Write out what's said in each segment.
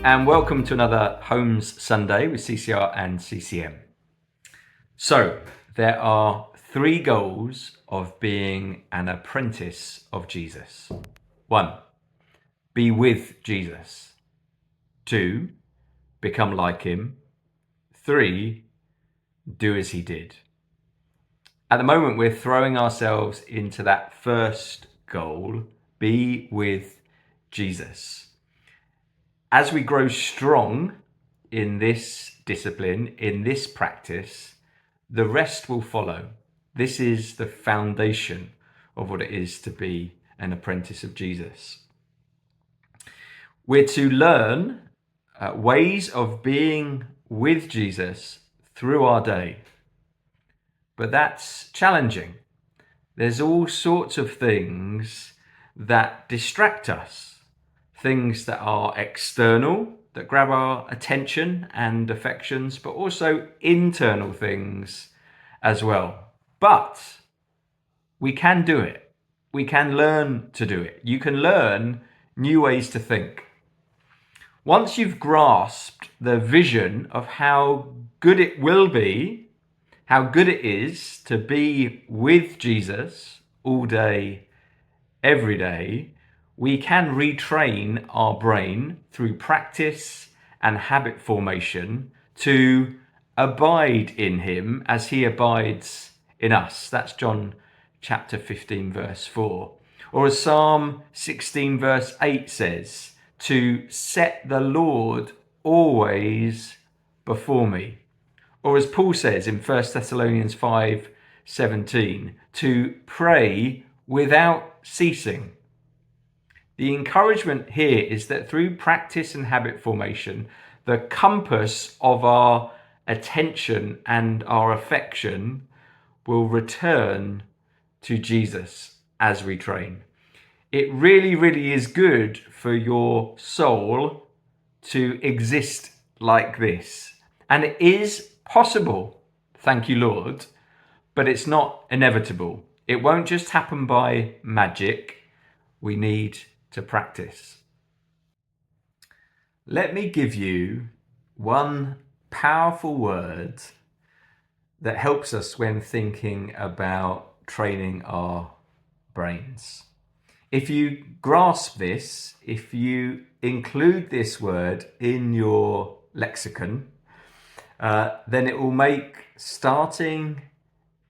and welcome to another Homes Sunday with CCR and CCM. So, there are 3 goals of being an apprentice of Jesus. 1, be with Jesus. 2, become like him. 3, do as he did. At the moment, we're throwing ourselves into that first goal, be with Jesus. As we grow strong in this discipline, in this practice, the rest will follow. This is the foundation of what it is to be an apprentice of Jesus. We're to learn ways of being with Jesus through our day. But that's challenging. There's all sorts of things that distract us, things that are external, that grab our attention and affections, but also internal things as well. But we can do it. We can learn to do it. You can learn new ways to think. Once you've grasped the vision of how good it will be, how good it is to be with Jesus all day, every day, we can retrain our brain through practice and habit formation to abide in him as he abides in us. That's John chapter 15, verse 4. Or as Psalm 16, verse 8 says, to set the Lord always before me. Or as Paul says in 1 Thessalonians 5:17, to pray without ceasing. The encouragement here is that through practice and habit formation, the compass of our attention and our affection will return to Jesus as we train. It really, really is good for your soul to exist like this. And it is possible, thank you, Lord, but it's not inevitable. It won't just happen by magic. We need to practice. Let me give you one powerful word that helps us when thinking about training our brains. If you grasp this, if you include this word in your lexicon, then it will make starting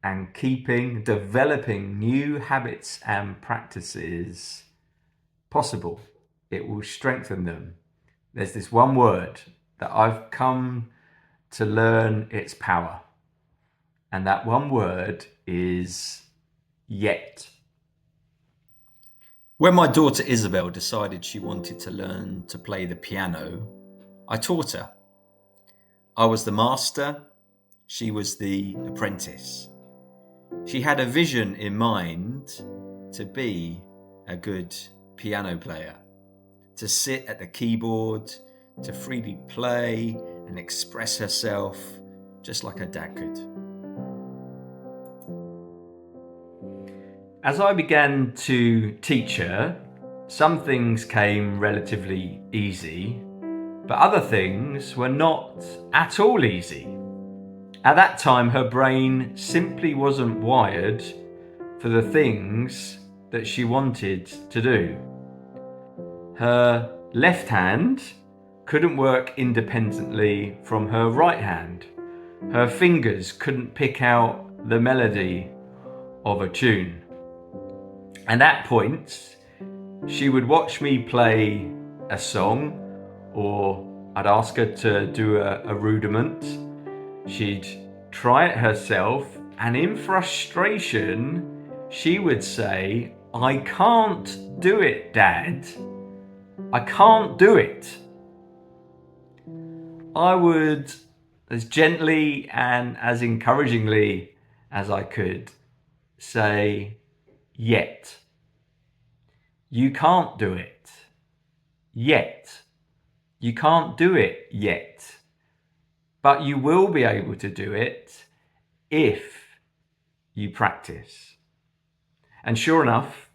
and keeping, developing new habits and practices possible. It will strengthen them. There's this one word that I've come to learn its power. And that one word is yet. When my daughter Isabel decided she wanted to learn to play the piano, I taught her. I was the master, she was the apprentice. She had a vision in mind to be a good piano player, to sit at the keyboard, to freely play and express herself just like her dad could. As I began to teach her, some things came relatively easy, but other things were not at all easy. At that time, her brain simply wasn't wired for the things that she wanted to do. Her left hand couldn't work independently from her right hand. Her fingers couldn't pick out the melody of a tune. And at points, she would watch me play a song, or I'd ask her to do a rudiment. She'd try it herself, and in frustration, she would say, I can't do it, Dad. I can't do it. I would, as gently and as encouragingly as I could, say, yet. You can't do it. Yet. You can't do it yet. But you will be able to do it if you practice. And sure enough,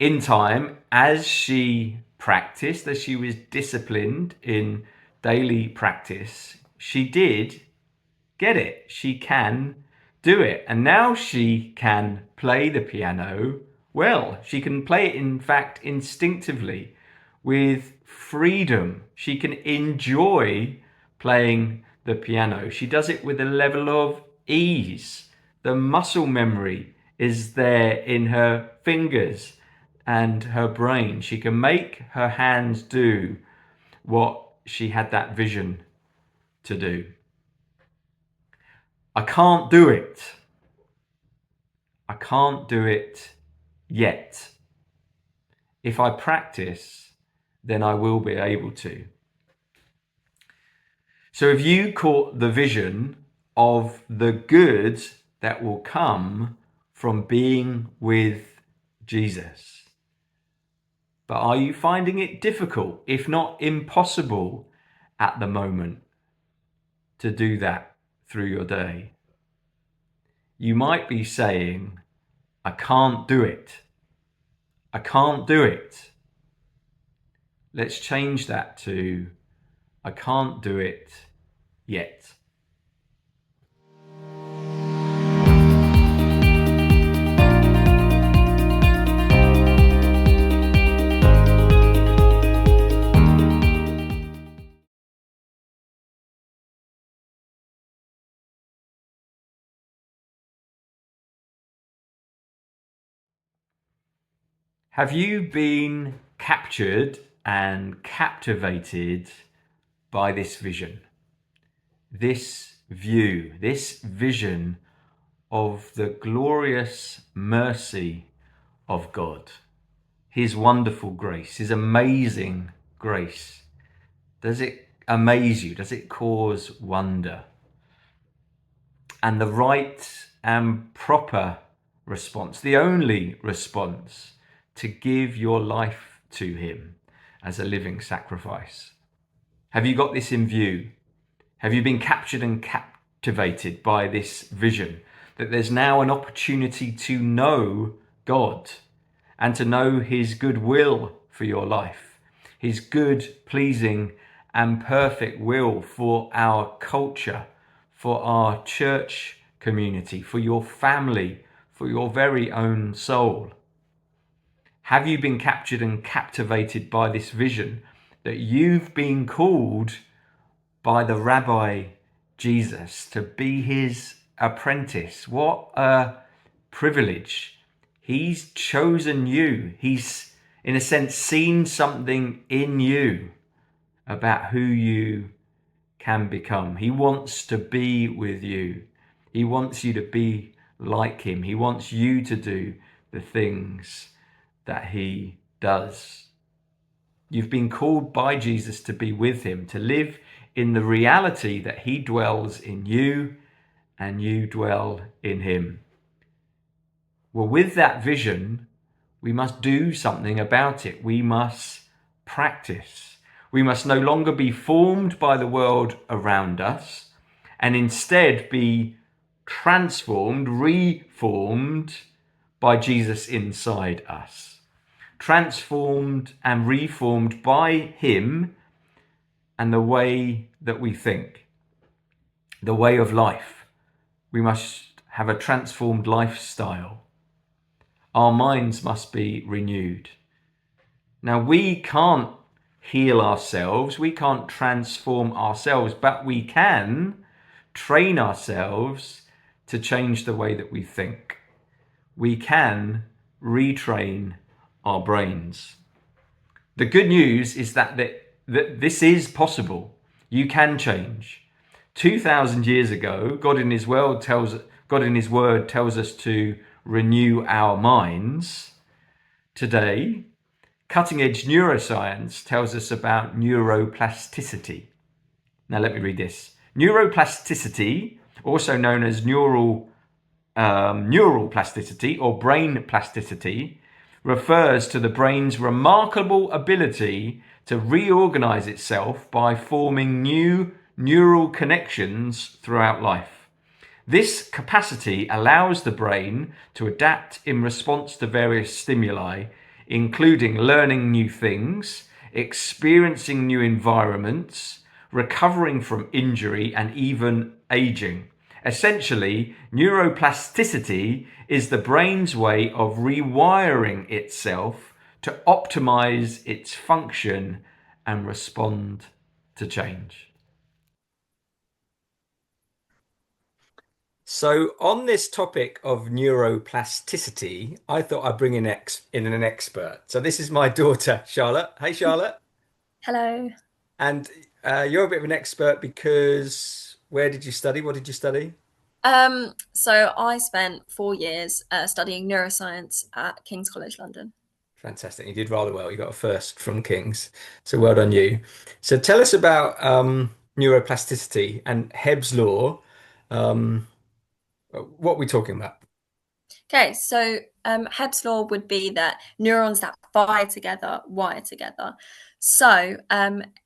in time, as she practiced, as she was disciplined in daily practice, she did get it. She can do it. And now she can play the piano well. She can play it, in fact, instinctively with freedom. She can enjoy playing the piano. She does it with a level of ease. The muscle memory is there in her fingers and her brain. She can make her hands do what she had that vision to do. I can't do it. I can't do it yet. If I practice, then I will be able to. So if you caught the vision of the good that will come from being with Jesus, but are you finding it difficult, if not impossible, at the moment to do that through your day? You might be saying, I can't do it. I can't do it. Let's change that to, I can't do it yet. Have you been captured and captivated by this vision? This view, this vision of the glorious mercy of God, His wonderful grace, His amazing grace. Does it amaze you? Does it cause wonder? And the right and proper response, the only response, to give your life to Him as a living sacrifice. Have you got this in view? Have you been captured and captivated by this vision that there's now an opportunity to know God and to know His good will for your life, His good, pleasing and perfect will for our culture, for our church community, for your family, for your very own soul? Have you been captured and captivated by this vision that you've been called by the Rabbi Jesus to be His apprentice? What a privilege. He's chosen you. He's, in a sense, seen something in you about who you can become. He wants to be with you. He wants you to be like Him. He wants you to do the things that He does. You've been called by Jesus to be with Him, to live in the reality that He dwells in you and you dwell in Him. Well, with that vision, we must do something about it. We must practice. We must no longer be formed by the world around us and instead be transformed, reformed by Jesus inside us. Transformed and reformed by Him and the way that we think, the way of life. We must have a transformed lifestyle. Our minds must be renewed. Now, we can't heal ourselves, we can't transform ourselves, but we can train ourselves to change the way that we think. We can retrain our brains. The good news is that this is possible. You can change. 2,000 years ago, God in His word tells us to renew our minds. Today, cutting-edge neuroscience tells us about neuroplasticity. Now let me read this. Neuroplasticity, also known as neural plasticity or brain plasticity, refers to the brain's remarkable ability to reorganize itself by forming new neural connections throughout life. This capacity allows the brain to adapt in response to various stimuli, including learning new things, experiencing new environments, recovering from injury, and even aging. Essentially, neuroplasticity is the brain's way of rewiring itself to optimize its function and respond to change. So, on this topic of neuroplasticity, I thought I'd bring in an expert. So, this is my daughter, Charlotte. Hey, Charlotte. Hello. And you're a bit of an expert because where did you study? What did you study? So I spent 4 years studying neuroscience at King's College London. Fantastic. You did rather well. You got a first from King's. So, well done you. So, tell us about neuroplasticity and Hebb's law. Um, what are we talking about? Okay, so Hebb's law would be that neurons that fire together wire together. So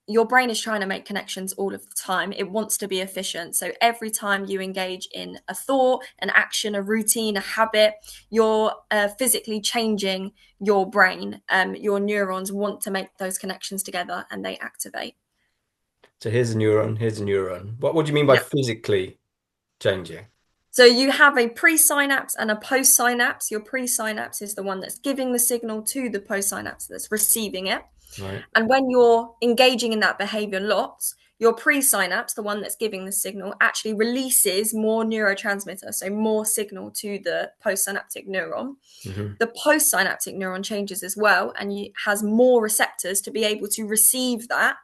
your brain is trying to make connections all of the time. It wants to be efficient. So every time you engage in a thought, an action, a routine, a habit, you're physically changing your brain. Your neurons want to make those connections together and they activate. So, here's a neuron, here's a neuron. What do you mean by Yeah. physically changing? So you have a pre-synapse and a post-synapse. Your pre-synapse is the one that's giving the signal to the post-synapse that's receiving it. Right. And when you're engaging in that behavior lots, your pre-synapse, the one that's giving the signal, actually releases more neurotransmitter, so more signal to the postsynaptic neuron. Hmm. The postsynaptic neuron changes as well and has more receptors to be able to receive that.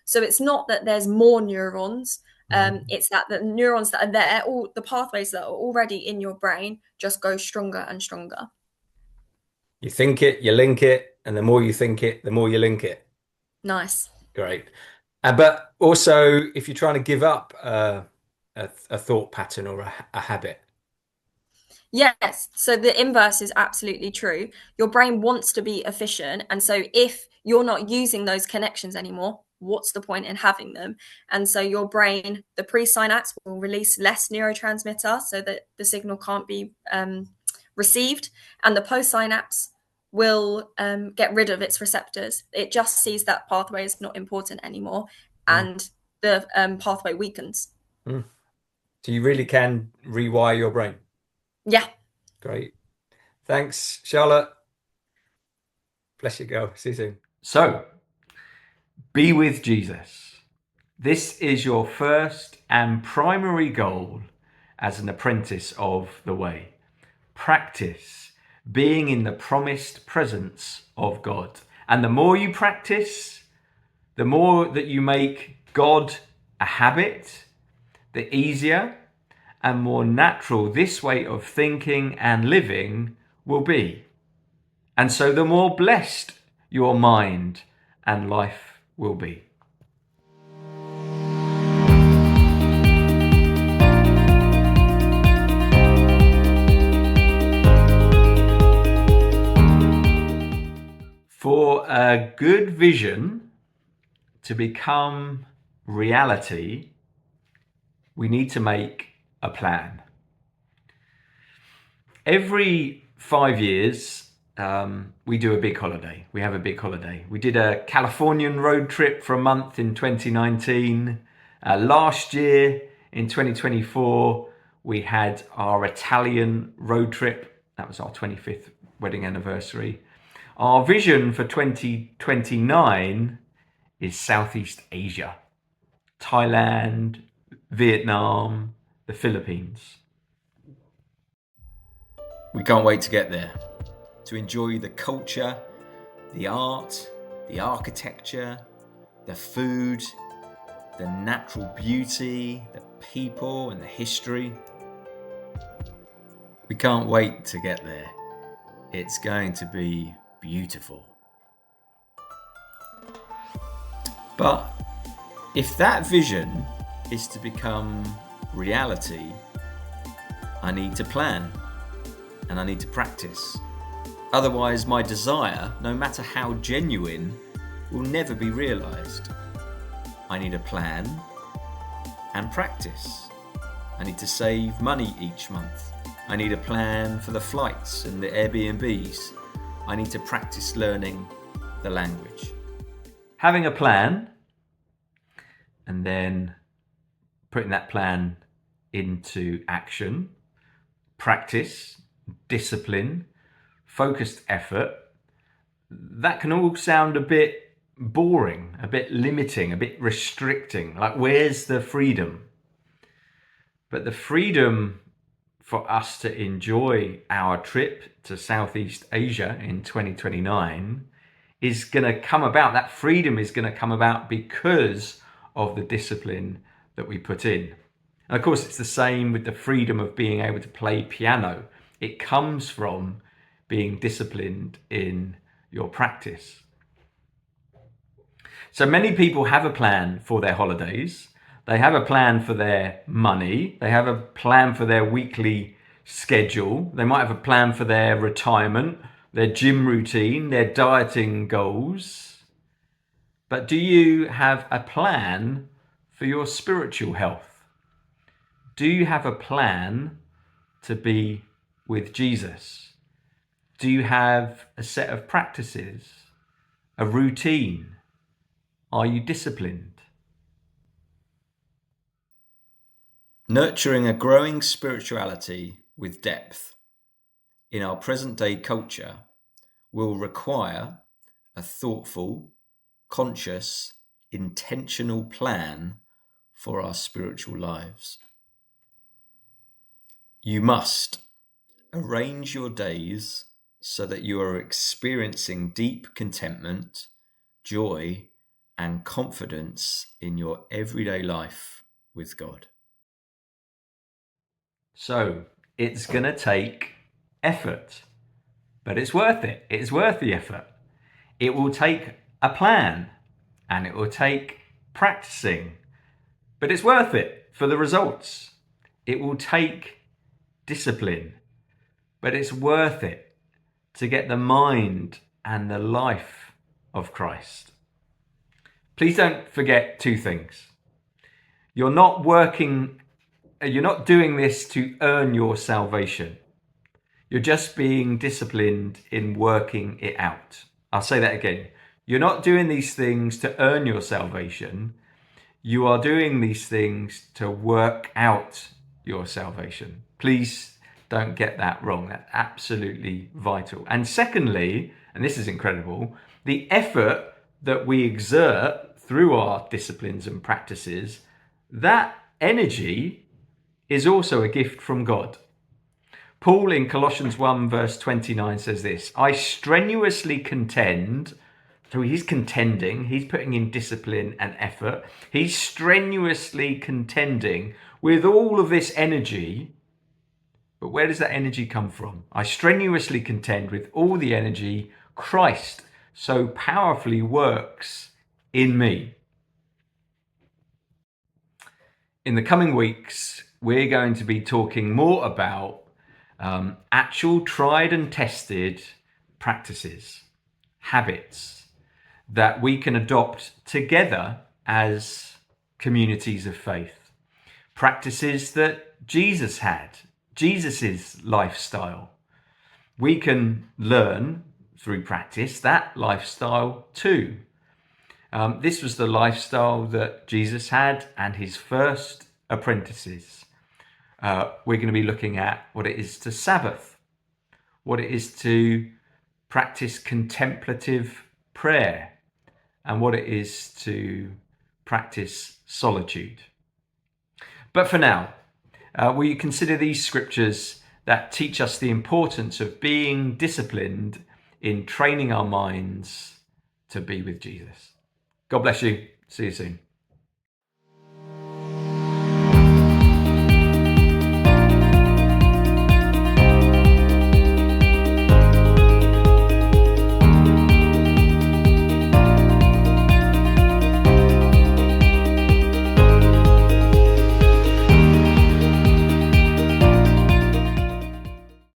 So it's not that there's more neurons. Hmm. It's that the neurons that are there, all the pathways that are already in your brain, just go stronger and stronger. You think it, you link it, and the more you think it, the more you link it. Nice. Great. But also, if you're trying to give up a thought pattern or a habit. Yes. So the inverse is absolutely true. Your brain wants to be efficient. And so if you're not using those connections anymore, what's the point in having them? And so your brain, the presynapse will release less neurotransmitter so that the signal can't be received. And the postsynapse will get rid of its receptors. It just sees that pathway is not important anymore. Mm, And the pathway weakens. mm. So you really can rewire your brain. Yeah. Great. Thanks, Charlotte. Bless you, girl. See you soon. So, be with Jesus. This is your first and primary goal as an apprentice of the way. Practice being in the promised presence of God. And the more you practice, the more that you make God a habit, the easier and more natural this way of thinking and living will be. And so the more blessed your mind and life will be. For a good vision to become reality, we need to make a plan. Every 5 years, we do a big holiday. We have a big holiday. We did a Californian road trip for a month in 2019. Last year, in 2024, we had our Italian road trip. That was our 25th wedding anniversary. Our vision for 2029 is Southeast Asia, Thailand, Vietnam, the Philippines. We can't wait to get there, to enjoy the culture, the art, the architecture, the food, the natural beauty, the people, and the history. We can't wait to get there. It's going to be beautiful. But if that vision is to become reality, I need to plan and I need to practice. Otherwise, my desire, no matter how genuine, will never be realized. I need a plan and practice. I need to save money each month. I need a plan for the flights and the Airbnbs. I need to practice learning the language. Having a plan and then putting that plan into action, practice, discipline, focused effort, that can all sound a bit boring, a bit limiting, a bit restricting. Like, where's the freedom? But the freedom for us to enjoy our trip to Southeast Asia in 2029 is going to come about. That freedom is going to come about because of the discipline that we put in. And of course, it's the same with the freedom of being able to play piano. It comes from being disciplined in your practice. So many people have a plan for their holidays. They have a plan for their money. They have a plan for their weekly schedule. They might have a plan for their retirement, their gym routine, their dieting goals. But do you have a plan for your spiritual health? Do you have a plan to be with Jesus? Do you have a set of practices, a routine? Are you disciplined? Nurturing a growing spirituality with depth in our present day culture will require a thoughtful, conscious, intentional plan for our spiritual lives. You must arrange your days so that you are experiencing deep contentment, joy, and confidence in your everyday life with God. So it's going to take effort, but it's worth it. It's worth the effort. It will take a plan and it will take practicing, but it's worth it for the results. It will take discipline, but it's worth it to get the mind and the life of Christ. Please don't forget two things. You're not doing this to earn your salvation. You're just being disciplined in working it out. I'll say that again. You're not doing these things to earn your salvation. You are doing these things to work out your salvation. Please don't get that wrong. That's absolutely vital. And secondly, and this is incredible, the effort that we exert through our disciplines and practices, that energy is also a gift from God. Paul in Colossians 1 verse 29 says this, I strenuously contend. So he's contending, he's putting in discipline and effort. He's strenuously contending with all of this energy. But where does that energy come from? I strenuously contend with all the energy Christ so powerfully works in me. In the coming weeks, we're going to be talking more about actual tried and tested practices, habits that we can adopt together as communities of faith. Practices that Jesus had, Jesus's lifestyle. We can learn through practice that lifestyle too. This was the lifestyle that Jesus had and his first apprentices. We're going to be looking at what it is to Sabbath, what it is to practice contemplative prayer, and what it is to practice solitude. But for now, will you consider these scriptures that teach us the importance of being disciplined in training our minds to be with Jesus? God bless you. See you soon.